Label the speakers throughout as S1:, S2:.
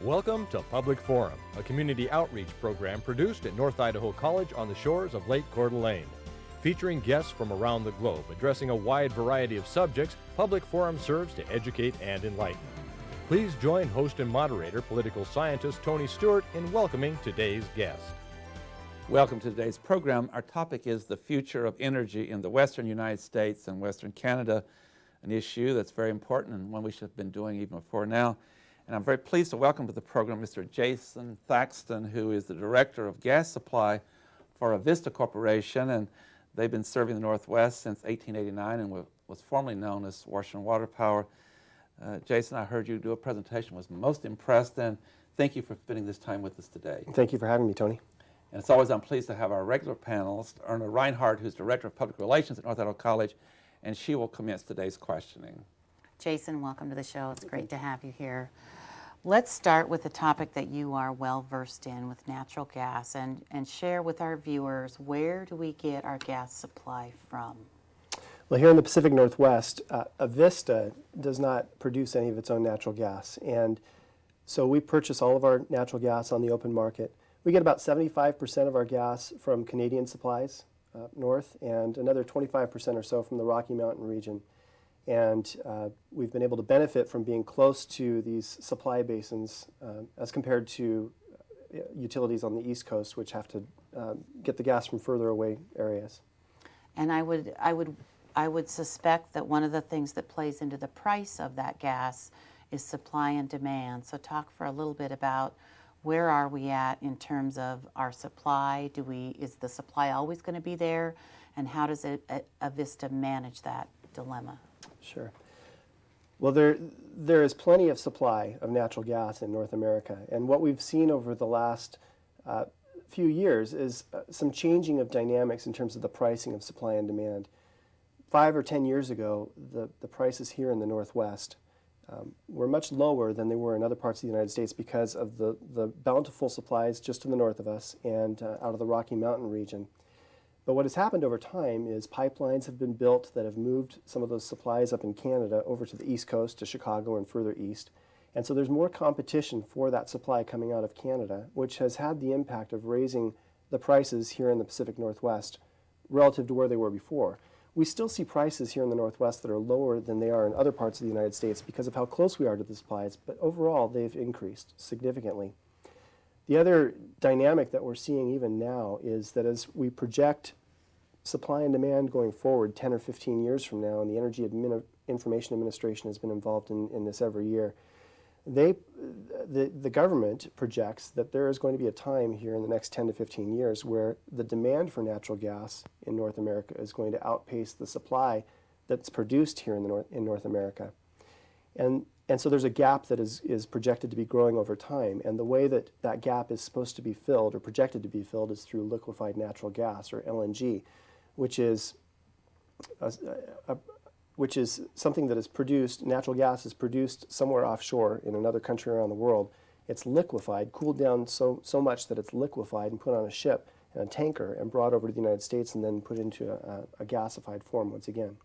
S1: Welcome to Public Forum, a community outreach program produced at North Idaho College on the shores of Lake Coeur d'Alene. Featuring guests from around the globe addressing a wide variety of subjects, Public Forum serves to educate and enlighten. Please join host and moderator, political scientist Tony Stewart, in welcoming today's guest.
S2: Welcome to today's program. Our topic is the future of energy in the Western United States and Western Canada, an issue that's very important and one we should have been doing even before now. And I'm very pleased to welcome to the program Mr. Jason Thaxton, who is the Director of Gas Supply for Avista Corporation, and they've been serving the Northwest since 1889 and was formerly known as Washington Water Power. Jason, I heard you do a presentation, was most impressed, and thank you for spending this time with us today.
S3: Thank you for having me, Tony.
S2: And as always, I'm pleased to have our regular panelist, Erna Reinhardt, who's Director of Public Relations at North Idaho College, and she will commence today's questioning.
S4: Jason, welcome to the show. It's great to have you here. Let's start with a topic that you are well versed in with natural gas and share with our viewers, where do we get our gas supply from?
S3: Well, here in the Pacific Northwest, Avista does not produce any of its own natural gas. And so we purchase all of our natural gas on the open market. We get about 75% of our gas from Canadian supplies north and another 25% or so from the Rocky Mountain region. And we've been able to benefit from being close to these supply basins as compared to utilities on the East Coast, which have to get the gas from further away areas.
S4: And I would suspect that one of the things that plays into the price of that gas is supply and demand. So talk for a little bit about where are we at in terms of our supply? Is the supply always going to be there? And how does Avista manage that dilemma?
S3: Sure. Well, there is plenty of supply of natural gas in North America. And what we've seen over the last few years is some changing of dynamics in terms of the pricing of supply and demand. 5 or 10 years ago, the prices here in the Northwest were much lower than they were in other parts of the United States because of the bountiful supplies just to the north of us and out of the Rocky Mountain region. But what has happened over time is pipelines have been built that have moved some of those supplies up in Canada over to the East Coast, to Chicago and further east. And so there's more competition for that supply coming out of Canada, which has had the impact of raising the prices here in the Pacific Northwest relative to where they were before. We still see prices here in the Northwest that are lower than they are in other parts of the United States because of how close we are to the supplies, but overall they've increased significantly. The other dynamic that we're seeing even now is that as we project supply and demand going forward 10 or 15 years from now, and the Energy Information Administration has been involved in this every year, the government projects that there is going to be a time here in the next 10 to 15 years where the demand for natural gas in North America is going to outpace the supply that's produced here in North America. And so there's a gap that is projected to be growing over time, and the way that that gap is supposed to be filled or projected to be filled is through liquefied natural gas, or LNG, which is something that is produced. Natural gas is produced somewhere offshore in another country around the world. It's liquefied, cooled down so much that it's liquefied and put on a ship and a tanker and brought over to the United States and then put into a gasified form once again.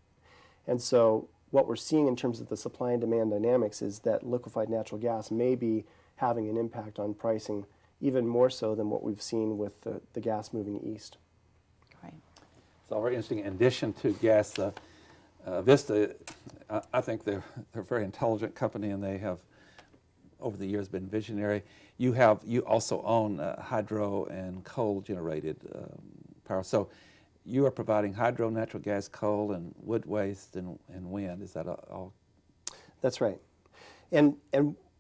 S3: And so what we're seeing in terms of the supply and demand dynamics is that liquefied natural gas may be having an impact on pricing, even more so than what we've seen with the gas moving east.
S4: Right.
S2: So very interesting. In addition to gas, Avista, I think they're a very intelligent company, and they have, over the years, been visionary. You also own hydro and coal-generated power. So you are providing hydro, natural gas, coal, and wood waste and wind. Is that all? That's
S3: right. And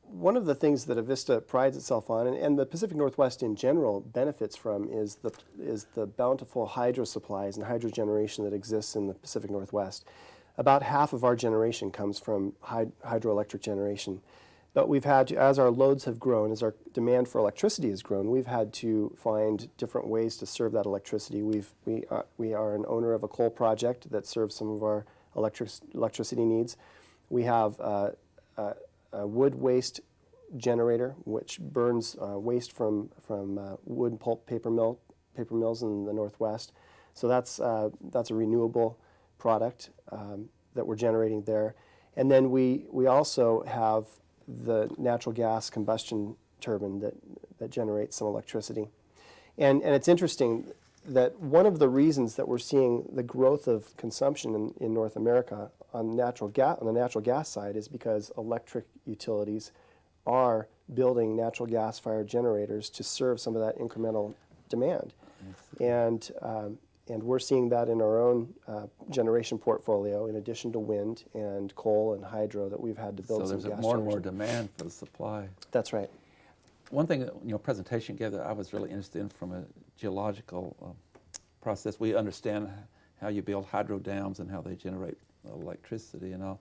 S3: one of the things that Avista prides itself on, and the Pacific Northwest in general benefits from, is the bountiful hydro supplies and hydro generation that exists in the Pacific Northwest. About half of our generation comes from hydroelectric generation. But we've had to, as our loads have grown, as our demand for electricity has grown, we've had to find different ways to serve that electricity. We are an owner of a coal project that serves some of our electricity needs. We have a wood waste generator, which burns waste from wood and pulp paper mills in the Northwest. So that's a renewable product that we're generating there. And then we also have the natural gas combustion turbine that generates some electricity. And it's interesting that one of the reasons that we're seeing the growth of consumption in North America on the natural gas side is because electric utilities are building natural gas-fired generators to serve some of that incremental demand. And we're seeing that in our own generation portfolio, in addition to wind and coal and hydro that we've had to build some gas
S2: So there's more and more
S3: generation.
S2: demand for the supply.
S3: That's right.
S2: One thing that presentation gave that I was really interested in from a geological process. We understand how you build hydro dams and how they generate electricity and all.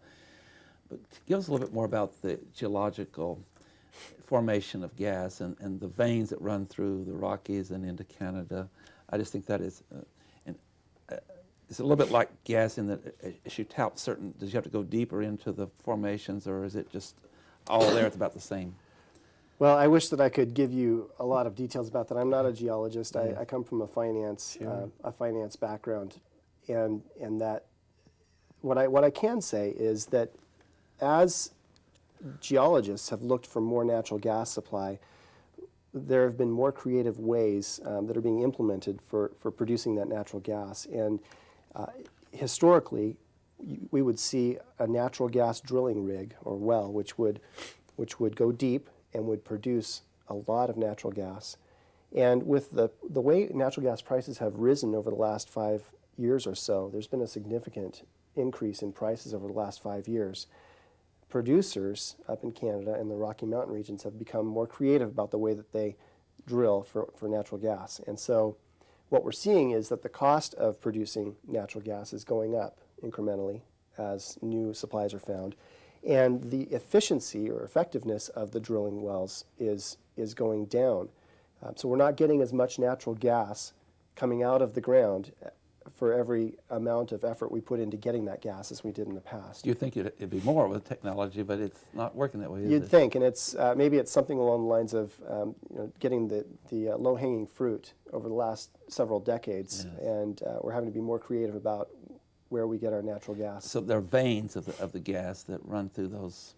S2: But give us a little bit more about the geological formation of gas and the veins that run through the Rockies and into Canada. I just think that is, it's a little bit like gas in that as you tap certain, does you have to go deeper into the formations, or is it just all there, it's about the same?
S3: Well, I wish that I could give you a lot of details about that. I'm not a geologist. I come from a finance background, and that what I can say is that as geologists have looked for more natural gas supply, there have been more creative ways that are being implemented for producing that natural gas. And historically, we would see a natural gas drilling rig or well, which would go deep and would produce a lot of natural gas. And with the way natural gas prices have risen over the last 5 years or so, there's been a significant increase in prices over the last 5 years. Producers up in Canada and the Rocky Mountain regions have become more creative about the way that they drill for natural gas. And so what we're seeing is that the cost of producing natural gas is going up incrementally as new supplies are found. And the efficiency or effectiveness of the drilling wells is going down. So we're not getting as much natural gas coming out of the ground for every amount of effort we put into getting that gas as we did in the past.
S2: You think it'd be more with technology, but it's not working that way, is it?
S3: You'd think, and it's maybe it's something along the lines of getting the low-hanging fruit over the last several decades,
S2: Yes.
S3: and we're having to be more creative about where we get our natural gas.
S2: So there are veins of the gas that run through those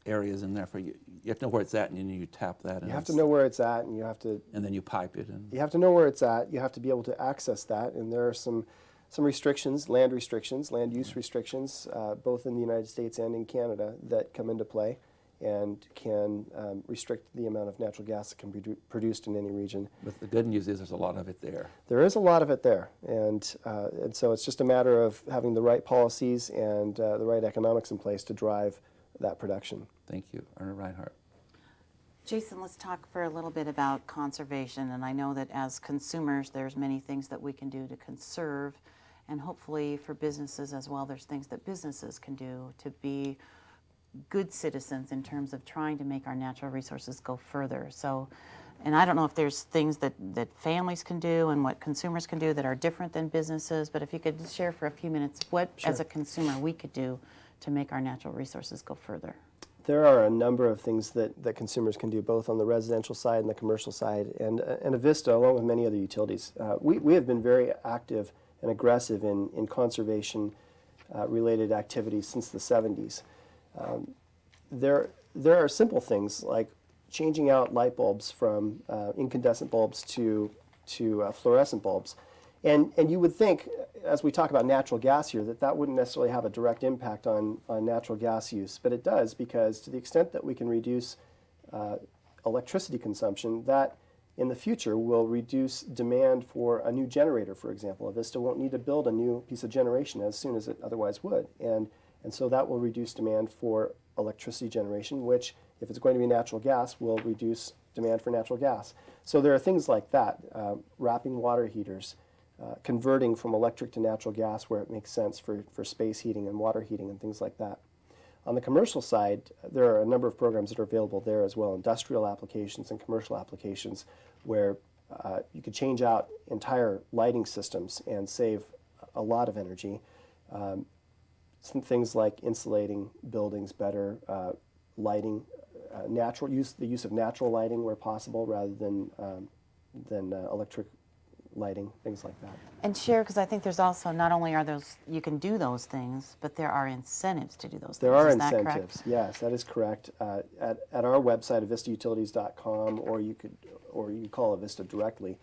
S2: areas, and therefore you have to know where it's at, and then you tap that.
S3: You have to know where it's at, and
S2: and then you pipe it. And
S3: you have to know where it's at. You have to be able to access that, and there are some restrictions, land use restrictions, both in the United States and in Canada that come into play and can restrict the amount of natural gas that can be produced in any region.
S2: But the good news is there's a lot of it there.
S3: There is a lot of it there, and so it's just a matter of having the right policies and the right economics in place to drive that production.
S2: Thank you, Erna Reinhardt.
S4: Jason, let's talk for a little bit about conservation. And I know that as consumers, there's many things that we can do to conserve. And hopefully for businesses as well, there's things that businesses can do to be good citizens in terms of trying to make our natural resources go further. So, and I don't know if there's things that families can do and what consumers can do that are different than businesses, but if you could share for a few minutes what,
S3: Sure.
S4: as a consumer, we could do to make our natural resources go further.
S3: There are a number of things that consumers can do, both on the residential side and the commercial side, and Avista, along with many other utilities. We have been very active and aggressive in conservation related activities since the 70s. There are simple things like changing out light bulbs from incandescent bulbs to fluorescent bulbs. And you would think, as we talk about natural gas here, that wouldn't necessarily have a direct impact on natural gas use, but it does, because to the extent that we can reduce electricity consumption, that in the future will reduce demand for a new generator, for example. Avista won't need to build a new piece of generation as soon as it otherwise would. And so that will reduce demand for electricity generation, which, if it's going to be natural gas, will reduce demand for natural gas. So there are things like that, wrapping water heaters, converting from electric to natural gas where it makes sense for space heating and water heating and things like that. On the commercial side, there are a number of programs that are available there as well, industrial applications and commercial applications, where you could change out entire lighting systems and save a lot of energy. Some things like insulating buildings better, lighting, the use of natural lighting where possible rather than lighting, things like that.
S4: And share, because I think there's also, not only are those, you can do those things, but there are incentives to do those
S3: There
S4: things.
S3: are
S4: Is that correct?
S3: incentives. Yes, that is correct. At our website, avistautilities.com, or you can call Avista directly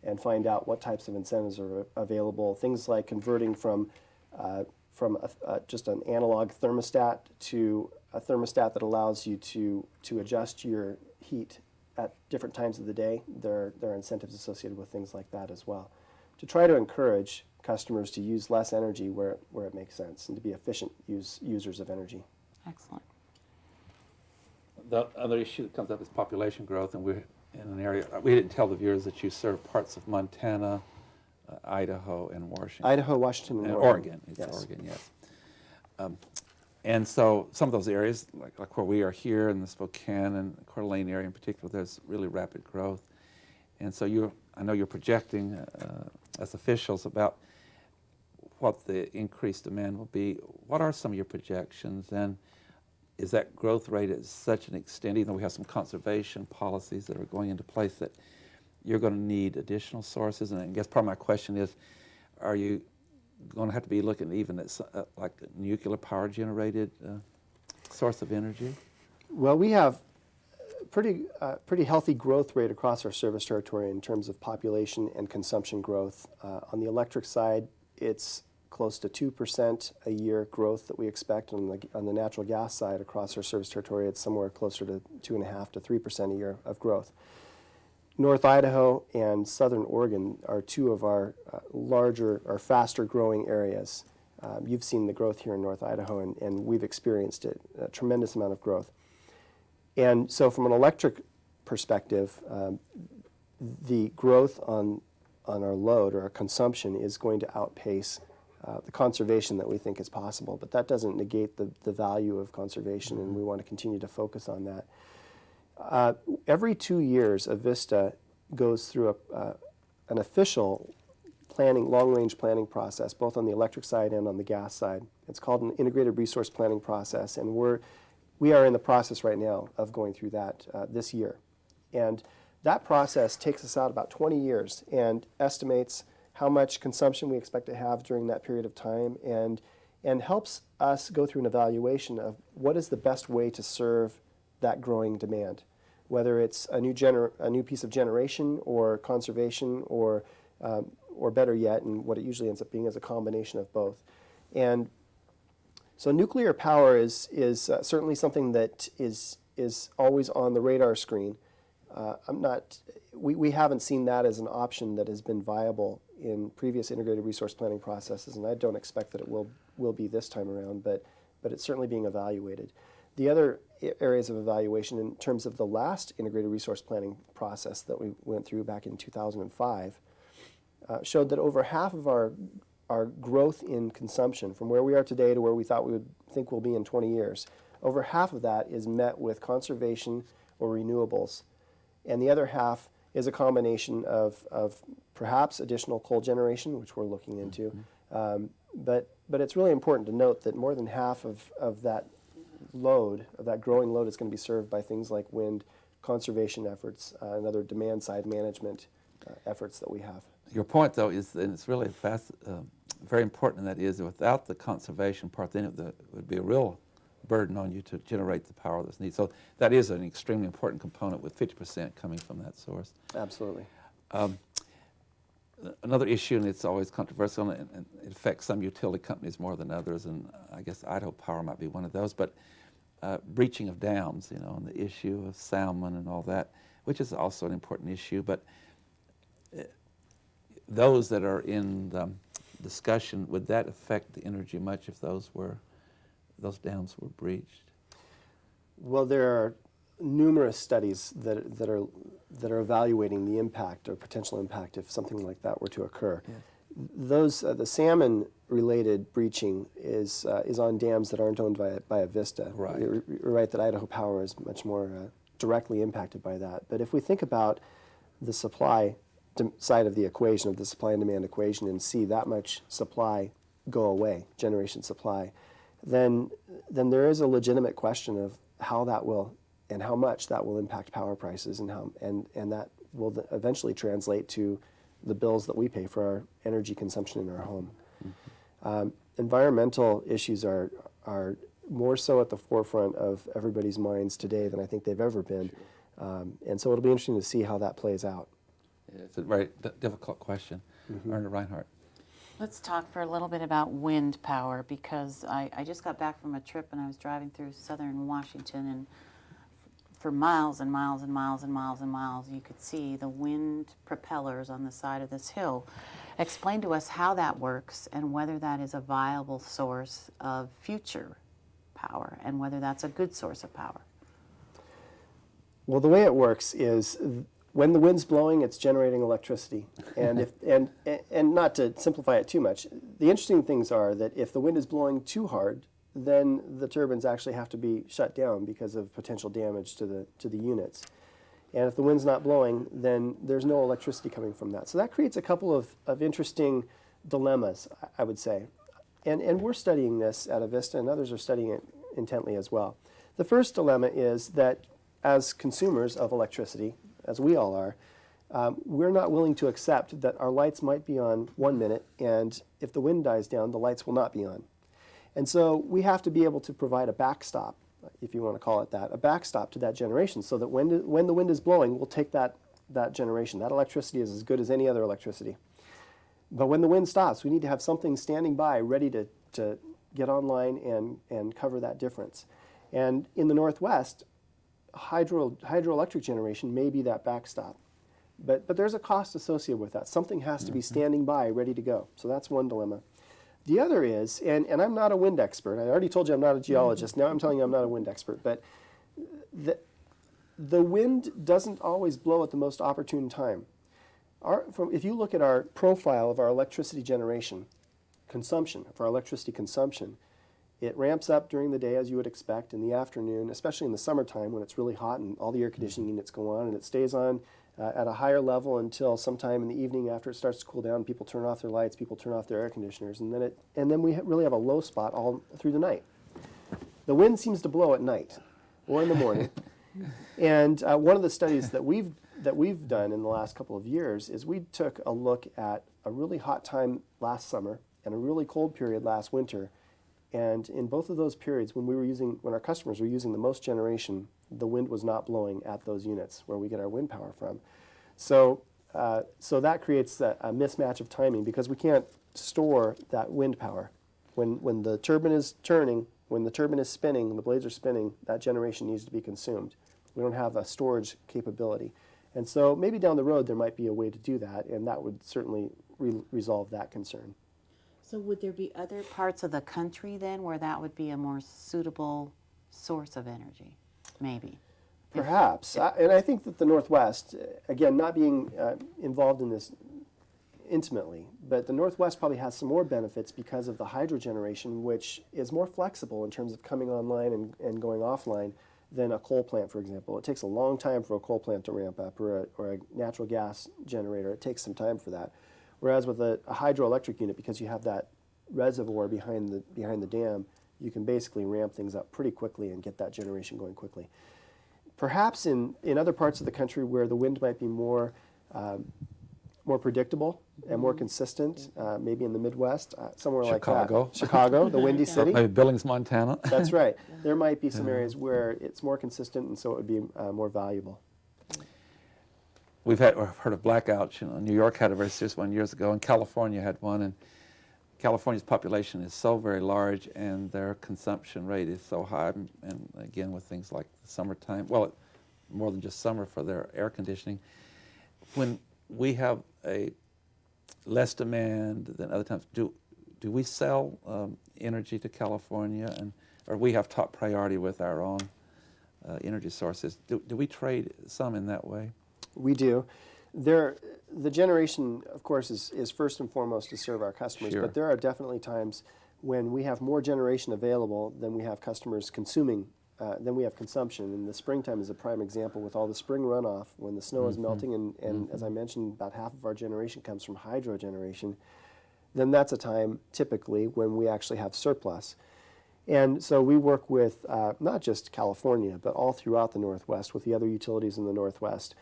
S3: and find out what types of incentives are available. Things like converting from just an analog thermostat to a thermostat that allows you to adjust your heat at different times of the day. There are incentives associated with things like that as well, to try to encourage customers to use less energy where it makes sense and to be efficient users of energy.
S4: Excellent.
S2: The other issue that comes up is population growth, and we're in an area, we didn't tell the viewers that you serve parts of Montana, Idaho, and Washington.
S3: Idaho, Washington, and
S2: Oregon. It's
S3: Yes.
S2: Oregon, yes. And so some of those areas, like where we are here in the Spokane and Coeur d'Alene area in particular, there's really rapid growth. And so I know you're projecting as officials about what the increased demand will be. What are some of your projections, and is that growth rate at such an extent, even though we have some conservation policies that are going into place, that you're going to need additional sources? And I guess part of my question is, are you going to have to be looking even at like a nuclear power generated source of energy?
S3: Well, we have pretty healthy growth rate across our service territory in terms of population and consumption growth. On the electric side, it's close to 2% a year growth that we expect. On the natural gas side across our service territory, it's somewhere closer to 2.5% to 3% a year of growth. North Idaho and Southern Oregon are two of our larger or faster growing areas. You've seen the growth here in North Idaho, and we've experienced it, a tremendous amount of growth. And so from an electric perspective, the growth on our load or our consumption is going to outpace the conservation that we think is possible. But that doesn't negate the value of conservation, and we want to continue to focus on that. Every 2 years, Avista goes through an official long-range planning process, both on the electric side and on the gas side. It's called an integrated resource planning process, and we are in the process right now of going through that this year. And that process takes us out about 20 years and estimates how much consumption we expect to have during that period of time, and helps us go through an evaluation of what is the best way to serve that growing demand, whether it's a new piece of generation or conservation, or better yet, and what it usually ends up being is a combination of both. And so nuclear power is certainly something that is always on the radar screen. We haven't seen that as an option that has been viable in previous integrated resource planning processes, and I don't expect that it will be this time around, but it's certainly being evaluated. The other areas of evaluation in terms of the last integrated resource planning process that we went through back in 2005 showed that over half of our growth in consumption, from where we are today to where we thought we would think we'll be in 20 years, over half of that is met with conservation or renewables. And the other half is a combination of perhaps additional coal generation, which we're looking into. But it's really important to note that more than half of that growing load is going to be served by things like wind, conservation efforts, and other demand side management efforts that we have.
S2: Your point, though, is, and it's really very important, and that is that without the conservation part, then it would be a real burden on you to generate the power that's needed. So that is an extremely important component, with 50% coming from that source.
S3: Absolutely.
S2: Another issue, and it's always controversial, and it affects some utility companies more than others, and I guess Idaho Power might be one of those, but breaching of dams, and the issue of salmon and all that, which is also an important issue. But those that are in the discussion, would that affect the energy much if those dams were breached?
S3: Well, there are numerous studies that are evaluating the impact or potential impact if something like that were to occur. Yes. The salmon-related breaching is on dams that aren't owned by Avista.
S2: Right.
S3: You're right that Idaho Power is much more directly impacted by that. But if we think about the supply side of the equation, of the supply and demand equation, and see that much supply go away, generation supply, then there is a legitimate question of how that will and how much that will impact power prices, and that will eventually translate to the bills that we pay for our energy consumption in our home. Environmental issues are more so at the forefront of everybody's minds today than I think they've ever been. And so it'll be interesting to see how that plays out.
S2: It's a very difficult question. Erna Reinhardt.
S4: Let's talk for a little bit about wind power, because I just got back from a trip and I was driving through southern Washington, and for miles and miles and miles and miles and miles you could see the wind propellers on the side of this hill. Explain to us how that works and whether that is a viable source of future power and whether that's a good source of power.
S3: Well, the way it works is when the wind's blowing, it's generating electricity. And if and not to simplify it too much, the interesting things are that if the wind is blowing too hard, then the turbines actually have to be shut down because of potential damage to the units. And if the wind's not blowing, then there's no electricity coming from that. So that creates a couple of interesting dilemmas, I would say. And we're studying this at Avista, and others are studying it intently as well. The first dilemma is that as consumers of electricity, as we all are, we're not willing to accept that our lights might be on 1 minute, and if the wind dies down, the lights will not be on. And so we have to be able to provide a backstop, if you want to call it that, a backstop to that generation, so that when the wind is blowing, we'll take that generation. That electricity is as good as any other electricity. But when the wind stops, we need to have something standing by ready to get online and cover that difference. And in the Northwest, hydroelectric generation may be that backstop. But there's a cost associated with that. Something has to be standing by, ready to go. So that's one dilemma. The other is, and I'm not a wind expert. I already told you I'm not a geologist. Now I'm telling you I'm not a wind expert. But the wind doesn't always blow at the most opportune time. If you look at our profile of our electricity generation, consumption, of our electricity consumption, it ramps up during the day as you would expect. In the afternoon, especially in the summertime when it's really hot and all the air conditioning units go on, and it stays on at a higher level until sometime in the evening after it starts to cool down. People turn off their lights, people turn off their air conditioners, and then we really have a low spot all through the night. The wind seems to blow at night or in the morning. And one of the studies that we've done in the last couple of years is we took a look at a really hot time last summer and a really cold period last winter. And in both of those periods, when our customers were using the most generation, the wind was not blowing at those units where we get our wind power from. So that creates a mismatch of timing because we can't store that wind power. When the turbine is turning, when the turbine is spinning, the blades are spinning, that generation needs to be consumed. We don't have a storage capability. And so maybe down the road there might be a way to do that, and that would certainly resolve that concern.
S4: So would there be other parts of the country then where that would be a more suitable source of energy? Maybe.
S3: Perhaps. And I think that the Northwest, again, not being involved in this intimately, but the Northwest probably has some more benefits because of the hydro generation, which is more flexible in terms of coming online and going offline than a coal plant, for example. It takes a long time for a coal plant to ramp up, or a natural gas generator. It takes some time for that. Whereas with a hydroelectric unit, because you have that reservoir behind the dam, you can basically ramp things up pretty quickly and get that generation going quickly. Perhaps in other parts of the country where the wind might be more predictable and more consistent, maybe in the Midwest, somewhere
S2: Chicago.
S3: like that. Chicago, the Windy City.
S2: Maybe Billings, Montana.
S3: That's right. There might be some areas where it's more consistent, and so it would be more valuable.
S2: We've heard of blackouts. New York had a very serious one years ago, and California had one. And California's population is so very large, and their consumption rate is so high. And again, with things like the summertime, more than just summer for their air conditioning. When we have a less demand than other times, do we sell energy to California, or we have top priority with our own energy sources? Do we trade some in that way?
S3: We do. The generation, of course, is first and foremost to serve our customers,
S2: Sure.
S3: but there are definitely times when we have more generation available than we have customers consuming, than we have consumption. And the springtime is a prime example with all the spring runoff when the snow is melting, and as I mentioned, about half of our generation comes from hydro generation. Then that's a time typically when we actually have surplus. And so we work with not just California, but all throughout the Northwest with the other utilities in the Northwest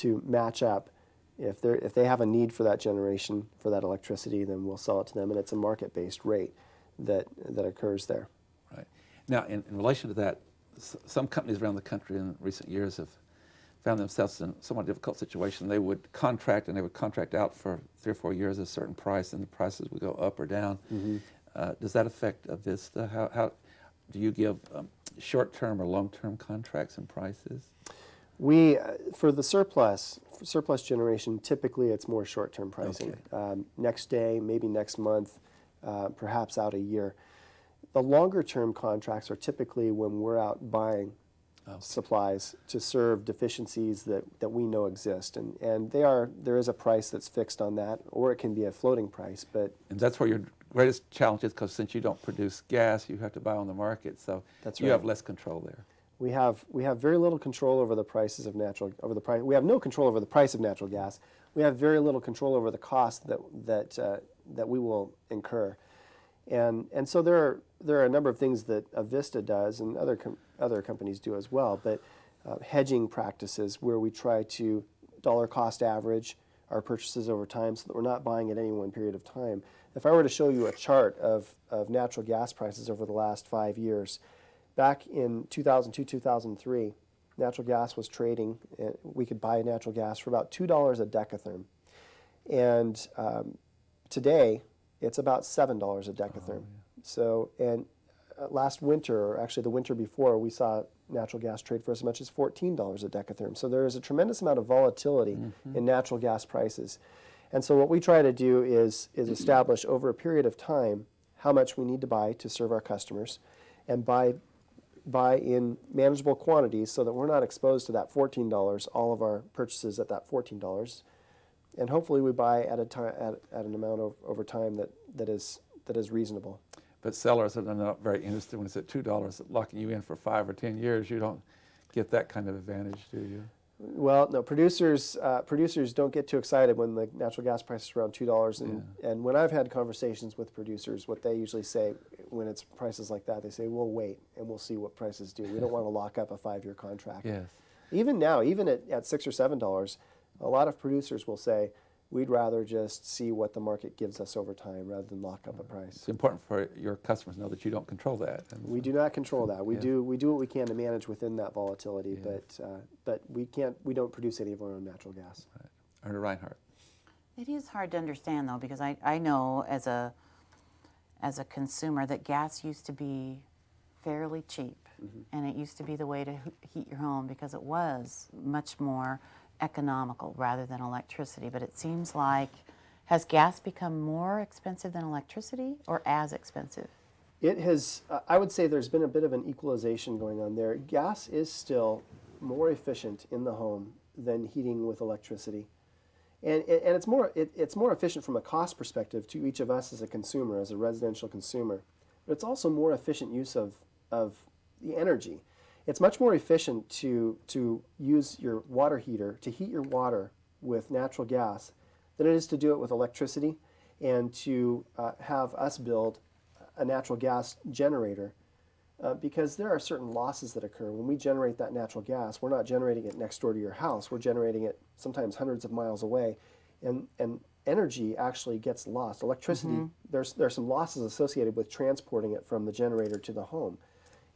S3: to match up If they have a need for that generation, for that electricity, then we'll sell it to them, and it's a market-based rate that occurs there.
S2: Right. Now, in relation to that, some companies around the country in recent years have found themselves in a somewhat difficult situation. They would contract, and they would contract out for 3 or 4 years at a certain price, and the prices would go up or down. Does that affect Avista? How do you give short-term or long-term contracts and prices?
S3: We, for the surplus generation, typically it's more short-term pricing.
S2: Okay.
S3: Next day, maybe next month, perhaps out a year. The longer-term contracts are typically when we're out buying supplies to serve deficiencies that we know exist, and there is a price that's fixed on that, or it can be a floating price. But
S2: and that's where your greatest challenge is, because since you don't produce gas, you have to buy on the market, so
S3: that's
S2: you
S3: right.
S2: have less control there.
S3: We have very little control over the prices of we have no control over the price of natural gas. We have very little control over the cost that we will incur, and so there are a number of things that Avista does, and other companies do as well. But hedging practices where we try to dollar cost average our purchases over time, so that we're not buying at any one period of time. If I were to show you a chart of natural gas prices over the last 5 years. Back in 2002, 2003, natural gas was trading. We could buy natural gas for about $2 a decatherm. And today, it's about $7 a decatherm. So, and last winter, or actually the winter before, we saw natural gas trade for as much as $14 a decatherm. So there is a tremendous amount of volatility in natural gas prices. And so what we try to do is establish over a period of time how much we need to buy to serve our customers, and buy in manageable quantities so that we're not exposed to that $14, all of our purchases at that $14. And hopefully we buy at an amount over time that is reasonable.
S2: But sellers are not very interested when it's at $2, locking you in for 5 or 10 years. You don't get that kind of advantage, do you?
S3: Well, no, producers don't get too excited when the natural gas price is around $2. And when I've had conversations with producers, what they usually say when it's prices like that, they say, we'll wait and we'll see what prices do. We don't want to lock up a 5-year contract.
S2: Yes.
S3: Even now, even at $6 or $7, a lot of producers will say, we'd rather just see what the market gives us over time rather than lock up a price.
S2: It's important for your customers to know that you don't control that.
S3: We do not control that. We do what we can to manage within that volatility, but we don't produce any of our own natural gas.
S2: Right. Erna Reinhardt.
S4: It is hard to understand, though, because I know as a consumer that gas used to be fairly cheap, and it used to be the way to heat your home because it was much more economical rather than electricity. But it seems like, has gas become more expensive than electricity, or as expensive?
S3: It has, I would say there's been a bit of an equalization going on there. Gas is still more efficient in the home than heating with electricity. And it's more efficient from a cost perspective to each of us as a consumer, as a residential consumer. But it's also more efficient use of the energy. It's much more efficient to use your water heater to heat your water with natural gas than it is to do it with electricity, and to have us build a natural gas generator, because there are certain losses that occur. When we generate that natural gas, we're not generating it next door to your house. We're generating it sometimes hundreds of miles away, and energy actually gets lost. Electricity, there's some losses associated with transporting it from the generator to the home.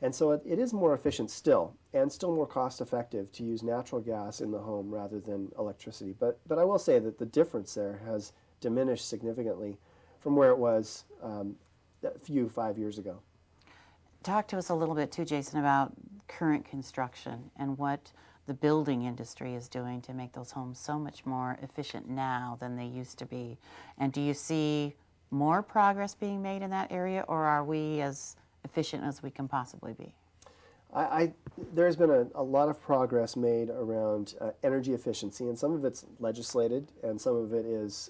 S3: And so it is more efficient still, and still more cost effective to use natural gas in the home rather than electricity. But I will say that the difference there has diminished significantly from where it was a few 5 years ago.
S4: Talk to us a little bit too, Jason, about current construction and what the building industry is doing to make those homes so much more efficient now than they used to be. And do you see more progress being made in that area, or are we as efficient as we can possibly be?
S3: There's been a lot of progress made around energy efficiency, and some of it's legislated and some of it is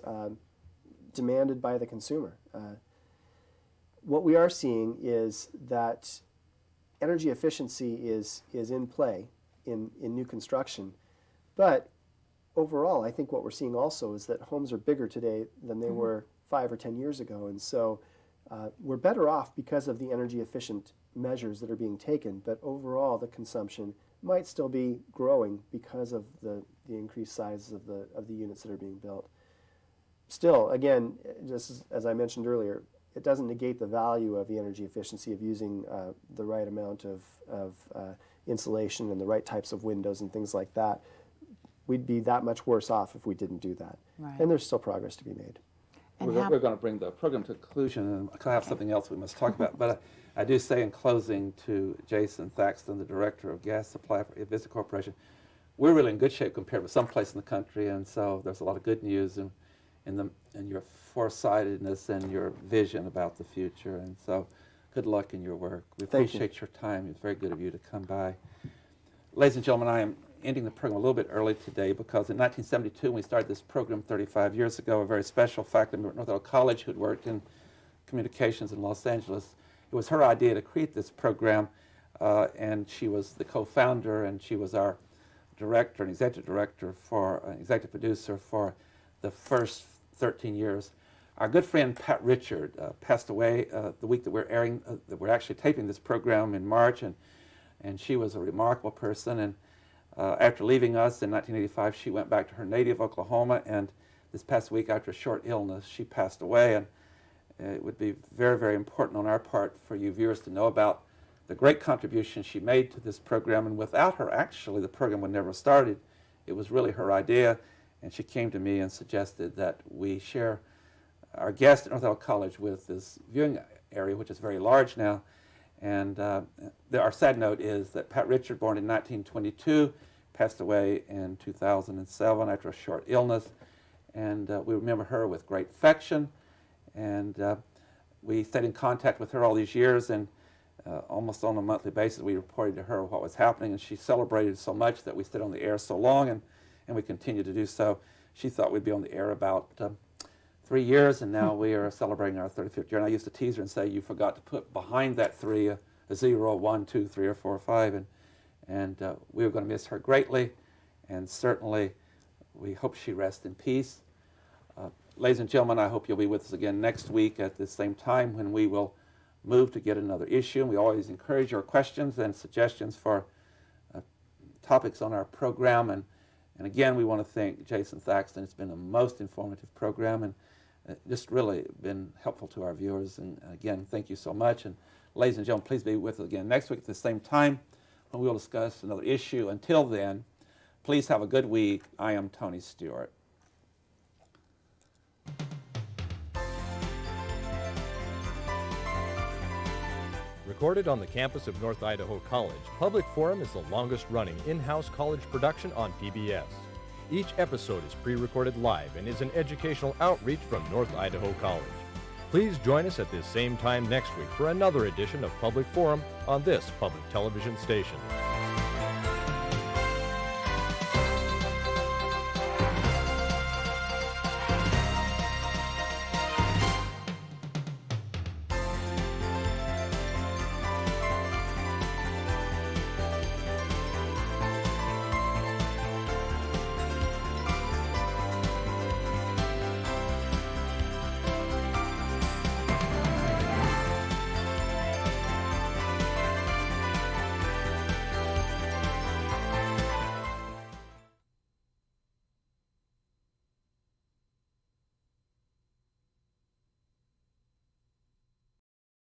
S3: demanded by the consumer. What we are seeing is that energy efficiency is in play in new construction, but overall I think what we're seeing also is that homes are bigger today than they were 5 or 10 years ago, and so we're better off because of the energy efficient measures that are being taken, but overall the consumption might still be growing because of the the increased size of the units that are being built. Still, again, just as I mentioned earlier, it doesn't negate the value of the energy efficiency of using the right amount of insulation and the right types of windows and things like that. We'd be that much worse off if we didn't do that.
S4: Right.
S3: And there's still progress to be made.
S4: And
S2: We're going to bring the program to a conclusion, and I have something else we must talk about. But I do say in closing to Jason Thaxton, the Director of Gas Supply for Vista Corporation, we're really in good shape compared with some place in the country, and so there's a lot of good news in your foresightedness and your vision about the future. And so good luck in your work. We appreciate your time. It's very good of you to come by. Ladies and gentlemen, I am ending the program a little bit early today because in 1972, when we started this program 35 years ago, a very special faculty at North Idaho College who'd worked in communications in Los Angeles, it was her idea to create this program, and she was the co-founder, and she was our director and executive producer for the first 13 years. Our good friend Pat Richard passed away the week that we're actually taping this program in March, and she was a remarkable person. And after leaving us in 1985, she went back to her native Oklahoma, and this past week, after a short illness, she passed away. And it would be very, very important on our part for you viewers to know about the great contribution she made to this program. And without her, actually, the program would never have started. It was really her idea, and she came to me and suggested that we share our guest at North Idaho College with this viewing area, which is very large now. And our sad note is that Pat Richard, born in 1922, passed away in 2007 after a short illness. And we remember her with great affection. And we stayed in contact with her all these years, and almost on a monthly basis we reported to her what was happening. And she celebrated so much that we stayed on the air so long, and we continue to do so. She thought we'd be on the air about 3 years, and now we are celebrating our 35th year. And I used to tease her and say, you forgot to put behind that 3 a 0, 1, 2, 3, or 4, or 5. And we were going to miss her greatly, and certainly we hope she rests in peace. Ladies and gentlemen, I hope you'll be with us again next week at the same time when we will move to get another issue. And we always encourage your questions and suggestions for topics on our program. And again, we want to thank Jason Thaxton. It's been a most informative program, and just really been helpful to our viewers. And again, thank you so much. And ladies and gentlemen, please be with us again next week at the same time when we will discuss another issue. Until then, please have a good week. I am Tony Stewart.
S1: Recorded on the campus of North Idaho College, Public Forum is the longest-running in-house college production on PBS. Each episode is pre-recorded live and is an educational outreach from North Idaho College. Please join us at this same time next week for another edition of Public Forum on this public television station.